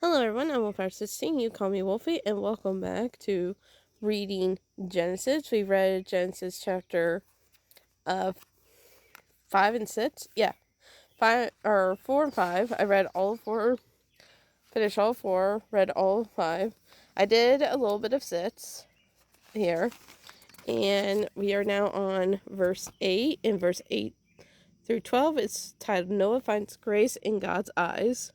Hello everyone, I'm Wolfar16, you call me Wolfie, and welcome back to reading Genesis. We read Genesis chapter 5 and 6. Yeah, 4 and 5. I read all 4, finished all 4, read all 5. I did a little bit of 6 here, and we are now on verse 8, and verse 8 through 12 is titled Noah Finds Grace in God's Eyes.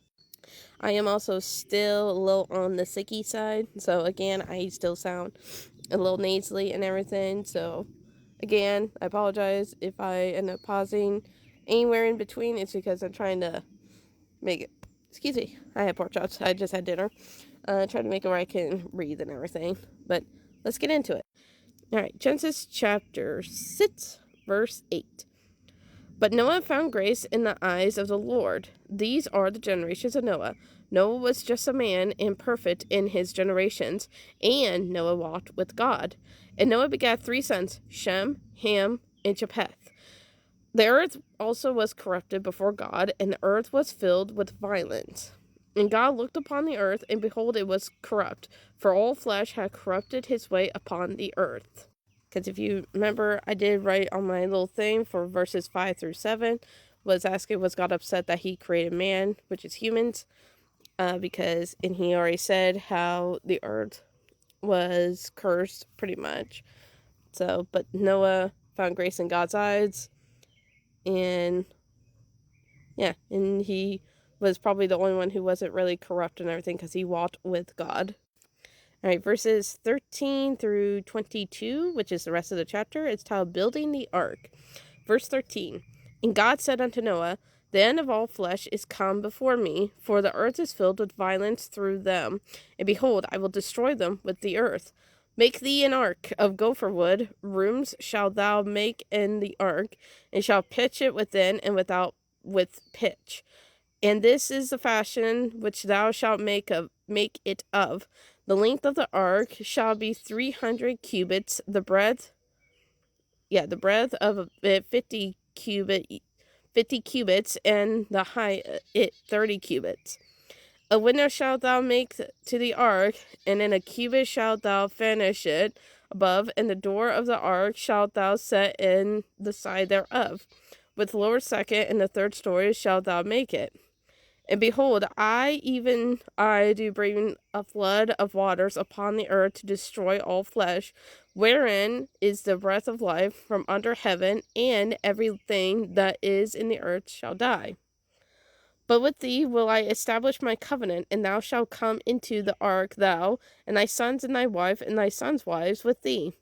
I am also still a little on the sicky side, so again, I still sound a little nasally and everything, so again, I apologize if I end up pausing anywhere in between. It's because I'm trying to make it, excuse me, I had pork chops, I just had dinner, trying to make it where I can breathe and everything, but let's get into it. Alright, Genesis chapter 6, verse 8. But Noah found grace in the eyes of the Lord. These are the generations of Noah. Noah was just a man and perfect in his generations, and Noah walked with God. And Noah begat 3 sons, Shem, Ham, and Japheth. The earth also was corrupted before God, and the earth was filled with violence. And God looked upon the earth, and behold, it was corrupt, for all flesh had corrupted his way upon the earth. Because if you remember, I did write on my little thing for verses 5 through 7, was asking, was God upset that he created man, which is humans? Because, and he already said how the earth was cursed, pretty much. So, but Noah found grace in God's eyes, and yeah, and he was probably the only one who wasn't really corrupt and everything because he walked with God. All right, verses 13 through 22, which is the rest of the chapter, it's titled Building the Ark. Verse 13, And God said unto Noah, The end of all flesh is come before me, for the earth is filled with violence through them. And behold, I will destroy them with the earth. Make thee an ark of gopher wood. Rooms shalt thou make in the ark, and shalt pitch it within and without with pitch. And this is the fashion which thou shalt make it of. The length of the ark shall be 300 cubits, the breadth of it 50 cubits, and the height it 30 cubits. A window shalt thou make to the ark, and in a cubit shalt thou finish it above, and the door of the ark shalt thou set in the side thereof. With lower second and the third story shalt thou make it. And behold, even I do bring a flood of waters upon the earth to destroy all flesh, wherein is the breath of life from under heaven, and everything that is in the earth shall die. But with thee will I establish my covenant, and thou shalt come into the ark, thou, and thy sons, and thy wife, and thy sons' wives with thee.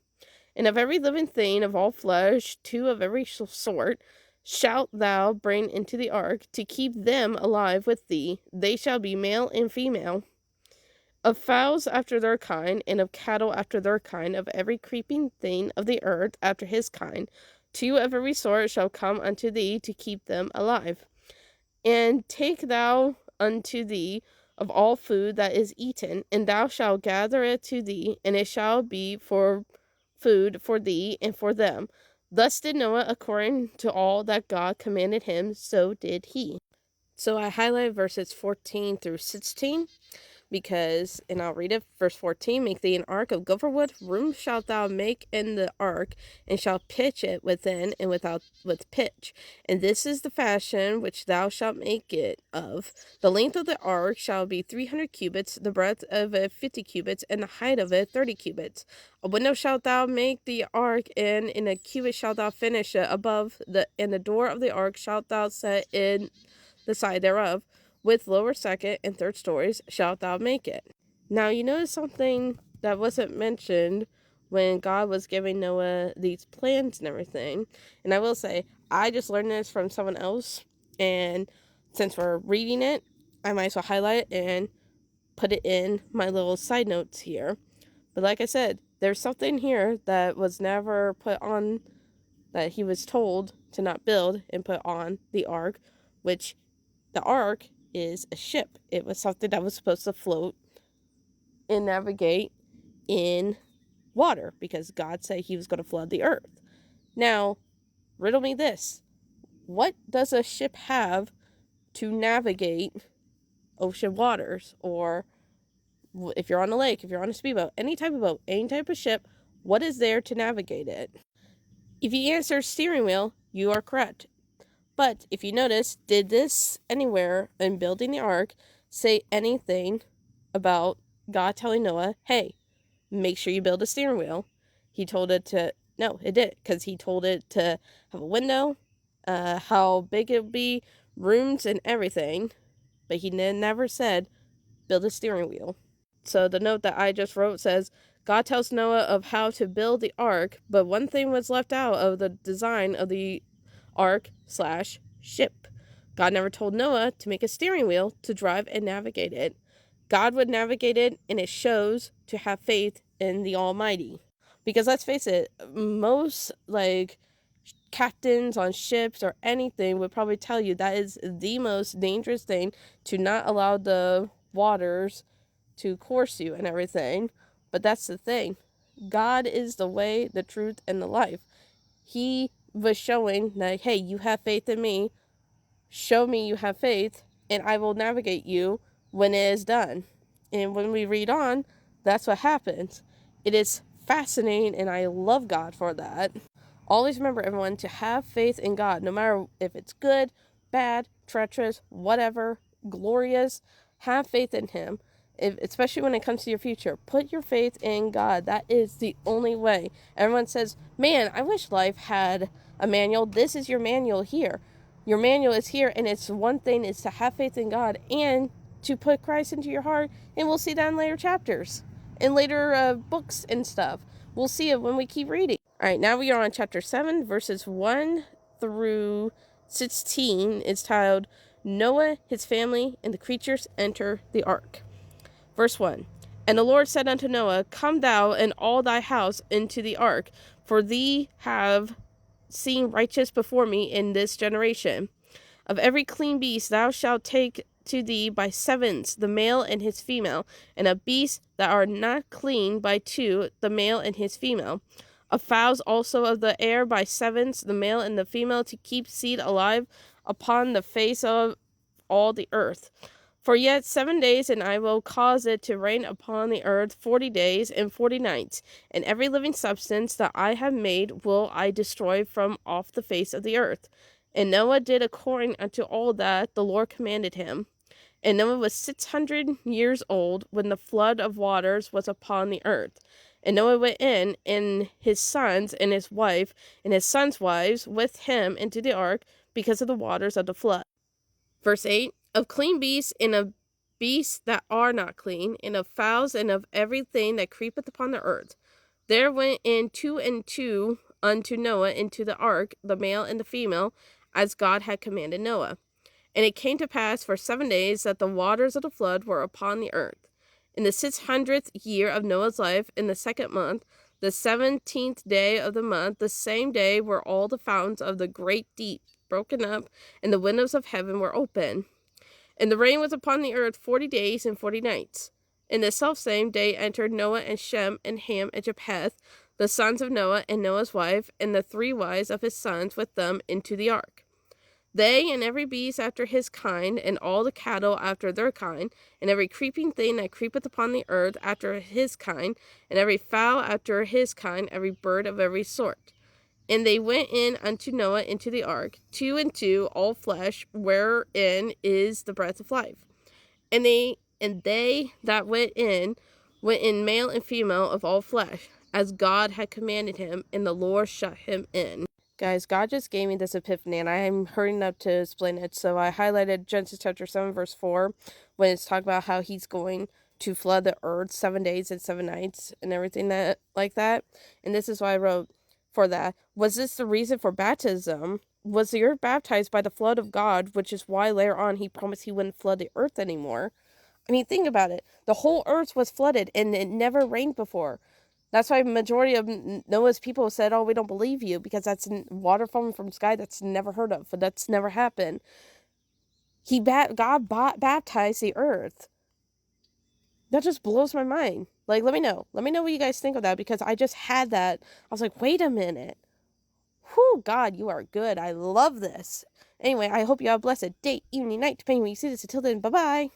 And of every living thing of all flesh, 2 of every sort, shalt thou bring into the ark, to keep them alive with thee. They shall be male and female. Of fowls after their kind, and of cattle after their kind, of every creeping thing of the earth after his kind, 2 of every sort shall come unto thee, to keep them alive. And take thou unto thee of all food that is eaten, and thou shalt gather it to thee, and it shall be for food for thee and for them. Thus did Noah according to all that God commanded him, so did he. So I highlighted verses 14 through 16 because, and I'll read it, verse 14, Make thee an ark of gopher wood, room shalt thou make in the ark, and shalt pitch it within and without with pitch. And this is the fashion which thou shalt make it of. The length of the ark shall be 300 cubits, the breadth of it 50 cubits, and the height of it 30 cubits. A window shalt thou make the ark in a cubit shalt thou finish it above, and the door of the ark shalt thou set in the side thereof. With lower second and third stories shalt thou make it. Now you notice something that wasn't mentioned when God was giving Noah these plans and everything. And I will say, I just learned this from someone else. And since we're reading it, I might as well highlight it and put it in my little side notes here. But like I said, there's something here that was never put on, that he was told to not build and put on the ark, which the ark is a ship. It was something that was supposed to float and navigate in water because God said he was going to flood the earth. Now, riddle me this. What does a ship have to navigate ocean waters, or if you're on a lake, if you're on a speedboat, any type of boat, any type of ship, what is there to navigate it? If you answer steering wheel, you are correct. But if you notice, did this anywhere in building the ark say anything about God telling Noah, hey, make sure you build a steering wheel? He told it to, no, it did, because he told it to have a window, how big it would be, rooms and everything, but he never said build a steering wheel. So the note that I just wrote says, God tells Noah of how to build the ark, but one thing was left out of the design of the ark/ship. God never told Noah to make a steering wheel to drive and navigate it. God would navigate it, and it shows to have faith in the Almighty. Because let's face it, most captains on ships or anything would probably tell you that is the most dangerous thing, to not allow the waters to course you and everything. But that's the thing. God is the way, the truth, and the life. He was showing that, hey, you have faith in me. Show me you have faith, and I will navigate you when it is done. And when we read on, that's what happens. It is fascinating, and I love God for that. Always remember, everyone, to have faith in God, no matter if it's good, bad, treacherous, whatever, glorious. Have faith in Him. Especially when it comes to your future, put your faith in God. That is the only way. Everyone says, man, I wish life had a manual. This is your manual here. Your manual is here, and it's one thing is to have faith in God and to put Christ into your heart, and we'll see that in later chapters, in later books and stuff. We'll see it when we keep reading. All right, now we are on chapter 7, verses 1 through 16. It's titled, Noah, his family, and the creatures enter the ark. Verse 1. And the Lord said unto Noah, Come thou and all thy house into the ark, for thee have seen righteous before me in this generation. Of every clean beast thou shalt take to thee by sevens the male and his female, and of beasts that are not clean by two the male and his female. Of fowls also of the air by sevens the male and the female, to keep seed alive upon the face of all the earth. For yet 7 days, and I will cause it to rain upon the earth 40 days and 40 nights, and every living substance that I have made will I destroy from off the face of the earth. And Noah did according unto all that the Lord commanded him. And Noah was 600 years old when the flood of waters was upon the earth. And Noah went in, and his sons, and his wife, and his sons' wives with him into the ark, because of the waters of the flood. Verse 8. Of clean beasts, and of beasts that are not clean, and of fowls, and of everything that creepeth upon the earth. There went in 2 and 2 unto Noah into the ark, the male and the female, as God had commanded Noah. And it came to pass for 7 days that the waters of the flood were upon the earth. In the 600th year of Noah's life, in the 2nd month, the 17th day of the month, the same day were all the fountains of the great deep broken up, and the windows of heaven were open. And the rain was upon the earth 40 days and 40 nights. In the selfsame day entered Noah and Shem and Ham and Japheth, the sons of Noah, and Noah's wife, and the 3 wives of his sons with them into the ark. They and every beast after his kind, and all the cattle after their kind, and every creeping thing that creepeth upon the earth after his kind, and every fowl after his kind, every bird of every sort. And they went in unto Noah into the ark, 2 and 2, all flesh, wherein is the breath of life. And they that went in male and female of all flesh, as God had commanded him, and the Lord shut him in. Guys, God just gave me this epiphany, and I'm hurrying up to explain it. So I highlighted Genesis chapter 7, verse 4, when it's talking about how he's going to flood the earth 7 days and 7 nights and everything that like that. And this is why I wrote for that. Was this the reason for baptism? Was the earth baptized by the flood of God, which is why later on he promised he wouldn't flood the earth anymore? I mean, think about it. The whole earth was flooded, and it never rained before. That's why majority of Noah's people said, oh, we don't believe you, because that's water falling from the sky. That's never heard of. That's never happened. God baptized the earth. That just blows my mind. Like, let me know. Let me know what you guys think of that, because I just had that. I was like, wait a minute. Whew, God, you are good. I love this. Anyway, I hope you have a blessed day, evening, night, depending when you see this. Until then, bye-bye.